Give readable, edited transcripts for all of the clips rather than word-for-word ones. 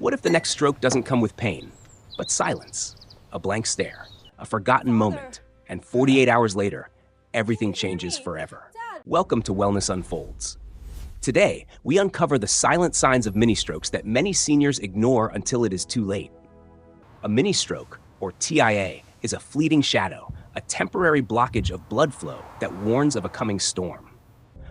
What if the next stroke doesn't come with pain, but silence, a blank stare, a forgotten moment, and 48 hours later, everything changes forever? Welcome to Wellness Unfolds. Today, we uncover the silent signs of mini-strokes that many seniors ignore until it is too late. A mini-stroke, or TIA, is a fleeting shadow, a temporary blockage of blood flow that warns of a coming storm.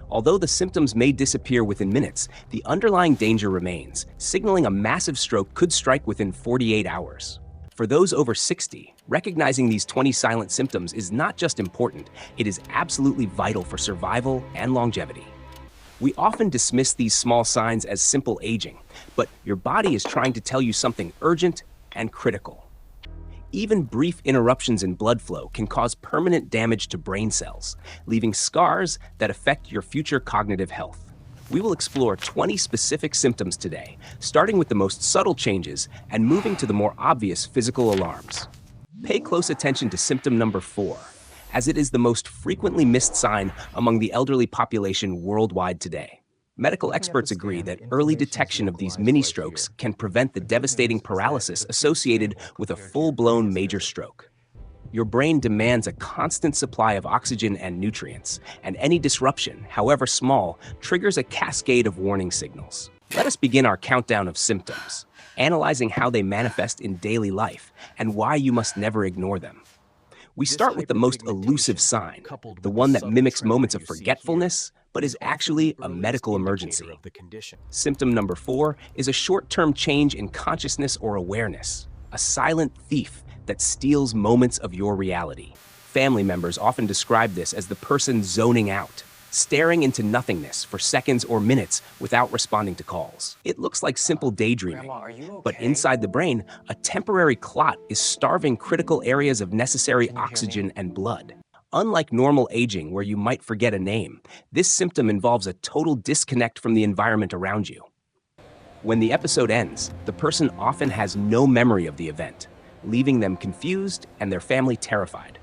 Although the symptoms may disappear within minutes, the underlying danger remains, signaling a massive stroke could strike within 48 hours. For those over 60, recognizing these 20 silent symptoms is not just important, it is absolutely vital for survival and longevity. We often dismiss these small signs as simple aging, but your body is trying to tell you something urgent and critical. Even brief interruptions in blood flow can cause permanent damage to brain cells, leaving scars that affect your future cognitive health. We will explore 20 specific symptoms today, starting with the most subtle changes and moving to the more obvious physical alarms. Pay close attention to symptom number 4, as it is the most frequently missed sign among the elderly population worldwide today. Medical experts agree that early detection of these mini-strokes can prevent the devastating paralysis associated with a full-blown major stroke. Your brain demands a constant supply of oxygen and nutrients, and any disruption, however small, triggers a cascade of warning signals. Let us begin our countdown of symptoms, analyzing how they manifest in daily life and why you must never ignore them. We start with the most elusive sign, the one that mimics moments of forgetfulness, but is actually a medical emergency. Symptom number 4 is a short-term change in consciousness or awareness, a silent thief that steals moments of your reality. Family members often describe this as the person zoning out, staring into nothingness for seconds or minutes without responding to calls. It looks like simple daydreaming, but inside the brain, a temporary clot is starving critical areas of necessary oxygen and blood. Unlike normal aging, where you might forget a name, this symptom involves a total disconnect from the environment around you. When the episode ends, the person often has no memory of the event, leaving them confused and their family terrified.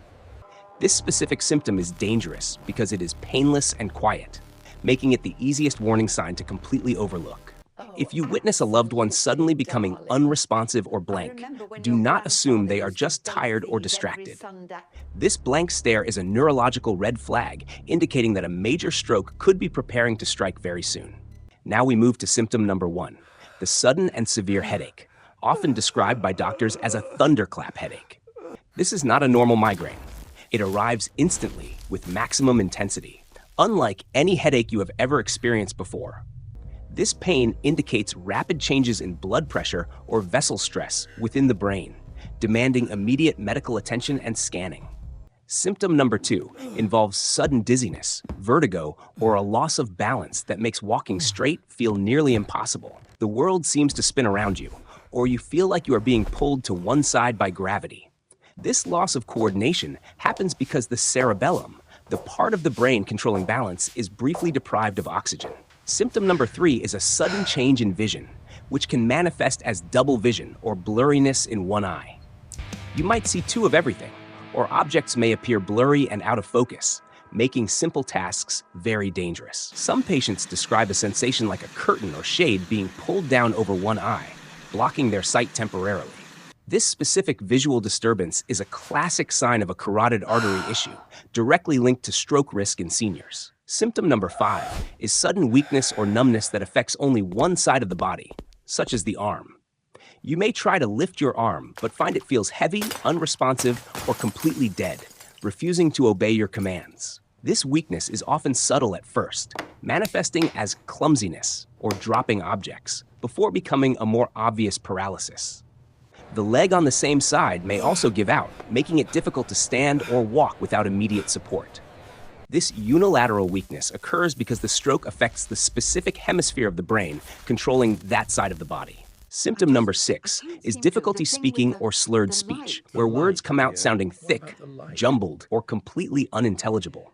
This specific symptom is dangerous because it is painless and quiet, making it the easiest warning sign to completely overlook. If you witness a loved one suddenly becoming unresponsive or blank, do not assume they are just tired or distracted. This blank stare is a neurological red flag, indicating that a major stroke could be preparing to strike very soon. Now we move to symptom number 1, the sudden and severe headache, often described by doctors as a thunderclap headache. This is not a normal migraine. It arrives instantly with maximum intensity, unlike any headache you have ever experienced before. This pain indicates rapid changes in blood pressure or vessel stress within the brain, demanding immediate medical attention and scanning. Symptom number 2 involves sudden dizziness, vertigo, or a loss of balance that makes walking straight feel nearly impossible. The world seems to spin around you, or you feel like you are being pulled to one side by gravity. This loss of coordination happens because the cerebellum, the part of the brain controlling balance, is briefly deprived of oxygen. Symptom number 3 is a sudden change in vision, which can manifest as double vision or blurriness in one eye. You might see two of everything, or objects may appear blurry and out of focus, making simple tasks very dangerous. Some patients describe a sensation like a curtain or shade being pulled down over one eye, blocking their sight temporarily. This specific visual disturbance is a classic sign of a carotid artery issue, directly linked to stroke risk in seniors. Symptom number 5 is sudden weakness or numbness that affects only one side of the body, such as the arm. You may try to lift your arm, but find it feels heavy, unresponsive, or completely dead, refusing to obey your commands. This weakness is often subtle at first, manifesting as clumsiness or dropping objects, before becoming a more obvious paralysis. The leg on the same side may also give out, making it difficult to stand or walk without immediate support. This unilateral weakness occurs because the stroke affects the specific hemisphere of the brain controlling that side of the body. Symptom number 6 is difficulty speaking or slurred speech, where words come out sounding thick, jumbled, or completely unintelligible.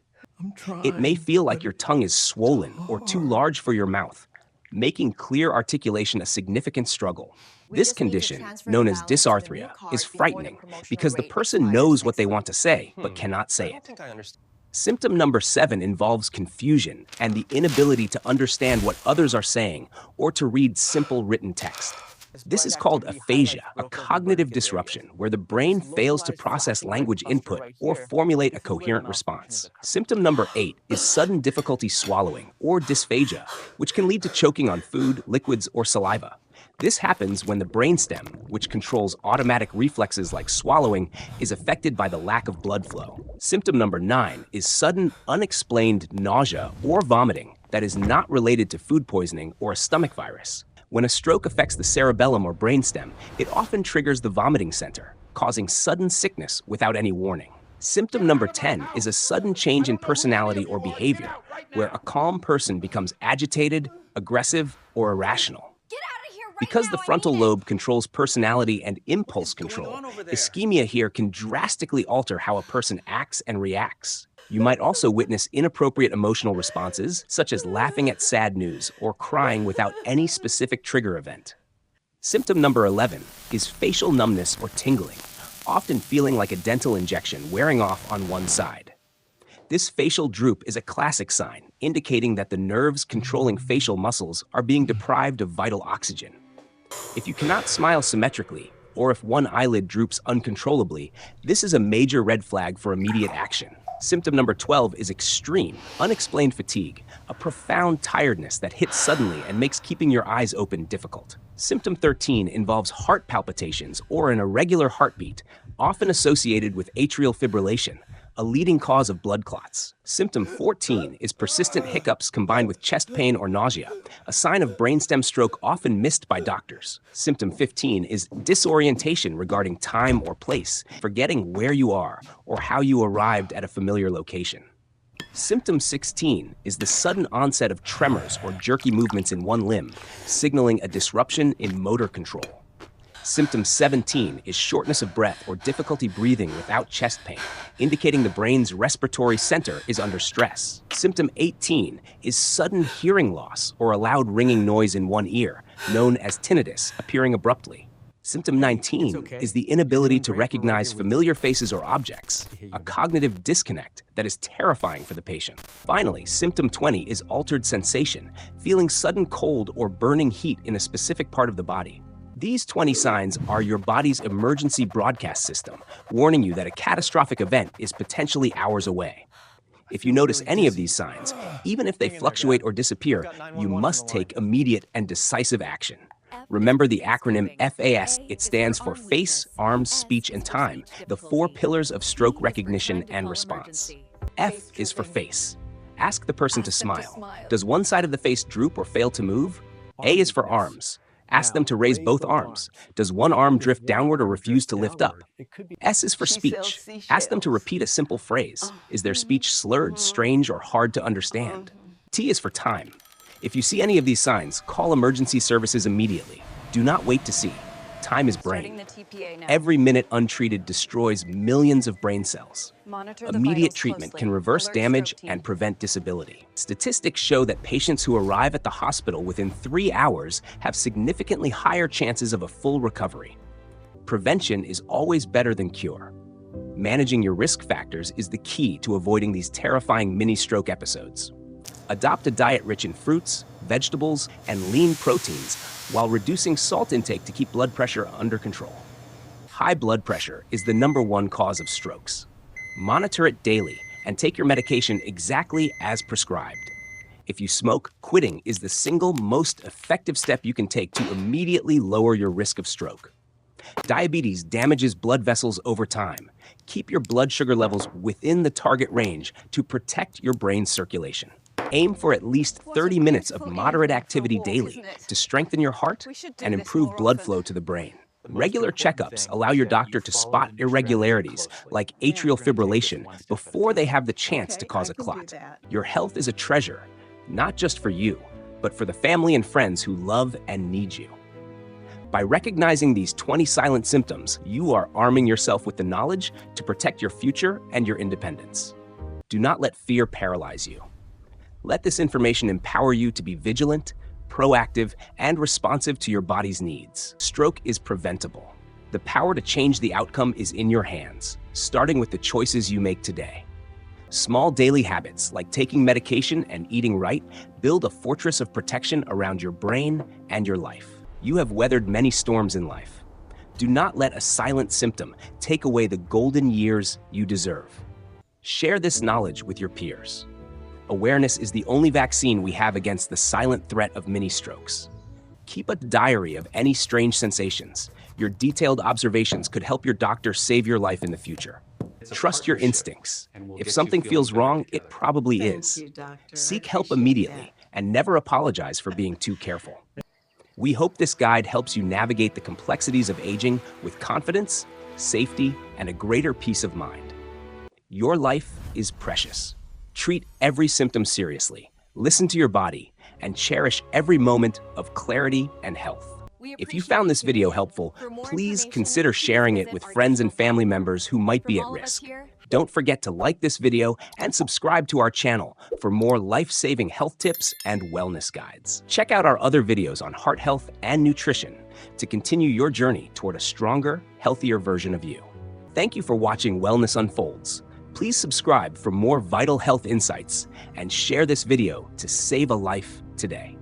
It may feel like your tongue is swollen or too large for your mouth, making clear articulation a significant struggle. This condition, known as dysarthria, is frightening because the person knows what they want to say but cannot say it. Symptom number 7 involves confusion and the inability to understand what others are saying or to read simple written text. This is called aphasia, a cognitive disruption where the brain fails to process language input or formulate a coherent response. Symptom number 8 is sudden difficulty swallowing, or dysphagia, which can lead to choking on food, liquids, or saliva. This happens when the brainstem, which controls automatic reflexes like swallowing, is affected by the lack of blood flow. Symptom number 9 is sudden, unexplained nausea or vomiting that is not related to food poisoning or a stomach virus. When a stroke affects the cerebellum or brainstem, it often triggers the vomiting center, causing sudden sickness without any warning. Symptom number 10 is a sudden change in personality or behavior, where a calm person becomes agitated, aggressive, or irrational. Because the frontal lobe controls personality and impulse control, ischemia here can drastically alter how a person acts and reacts. You might also witness inappropriate emotional responses, such as laughing at sad news or crying without any specific trigger event. Symptom number 11 is facial numbness or tingling, often feeling like a dental injection wearing off on one side. This facial droop is a classic sign, indicating that the nerves controlling facial muscles are being deprived of vital oxygen. If you cannot smile symmetrically, or if one eyelid droops uncontrollably, this is a major red flag for immediate action. Symptom number 12 is extreme, unexplained fatigue, a profound tiredness that hits suddenly and makes keeping your eyes open difficult. Symptom 13 involves heart palpitations or an irregular heartbeat, often associated with atrial fibrillation, a leading cause of blood clots. Symptom 14 is persistent hiccups combined with chest pain or nausea, a sign of brainstem stroke often missed by doctors. Symptom 15 is disorientation regarding time or place, forgetting where you are or how you arrived at a familiar location. Symptom 16 is the sudden onset of tremors or jerky movements in one limb, signaling a disruption in motor control. Symptom 17 is shortness of breath or difficulty breathing without chest pain, indicating the brain's respiratory center is under stress. Symptom 18 is sudden hearing loss or a loud ringing noise in one ear, known as tinnitus, appearing abruptly. Symptom 19 is the inability to recognize familiar faces or objects, a cognitive disconnect that is terrifying for the patient. Finally, symptom 20 is altered sensation, feeling sudden cold or burning heat in a specific part of the body. These 20 signs are your body's emergency broadcast system, warning you that a catastrophic event is potentially hours away. If you notice any of these signs, even if they fluctuate or disappear, you must take immediate and decisive action. Remember the acronym FAS. It stands for Face, Arms, Speech, and Time, the 4 pillars of stroke recognition and response. F is for face. Ask the person to smile. Does one side of the face droop or fail to move? A is for arms. Ask them to raise both arms. Does one arm drift downward or refuse to lift up? S is for speech. Ask them to repeat a simple phrase. Is their speech slurred, strange, or hard to understand? T is for time. If you see any of these signs, call emergency services immediately. Do not wait to see. Time is brain. Every minute untreated destroys millions of brain cells. Immediate treatment can reverse damage and prevent disability. Statistics show that patients who arrive at the hospital within 3 hours have significantly higher chances of a full recovery. Prevention is always better than cure. Managing your risk factors is the key to avoiding these terrifying mini-stroke episodes. Adopt a diet rich in fruits, vegetables, and lean proteins while reducing salt intake to keep blood pressure under control. High blood pressure is the #1 cause of strokes. Monitor it daily and take your medication exactly as prescribed. If you smoke, quitting is the single most effective step you can take to immediately lower your risk of stroke. Diabetes damages blood vessels over time. Keep your blood sugar levels within the target range to protect your brain's circulation. Aim for at least 30 minutes of moderate activity daily to strengthen your heart and improve blood flow to the brain. Regular checkups allow your doctor to spot irregularities like atrial fibrillation before they have the chance to cause a clot. Your health is a treasure, not just for you, but for the family and friends who love and need you. By recognizing these 20 silent symptoms, you are arming yourself with the knowledge to protect your future and your independence. Do not let fear paralyze you. Let this information empower you to be vigilant, proactive, and responsive to your body's needs. Stroke is preventable. The power to change the outcome is in your hands, starting with the choices you make today. Small daily habits like taking medication and eating right build a fortress of protection around your brain and your life. You have weathered many storms in life. Do not let a silent symptom take away the golden years you deserve. Share this knowledge with your peers. Awareness is the only vaccine we have against the silent threat of mini-strokes. Keep a diary of any strange sensations. Your detailed observations could help your doctor save your life in the future. Trust your instincts. If something feels wrong, it probably is. Seek help immediately and never apologize for being too careful. We hope this guide helps you navigate the complexities of aging with confidence, safety, and a greater peace of mind. Your life is precious. Treat every symptom seriously, listen to your body, and cherish every moment of clarity and health. If you found this video helpful, please consider sharing it with friends and family members who might be at risk. Don't forget to like this video and subscribe to our channel for more life-saving health tips and wellness guides. Check out our other videos on heart health and nutrition to continue your journey toward a stronger, healthier version of you. Thank you for watching Wellness Unfolds. Please subscribe for more vital health insights and share this video to save a life today.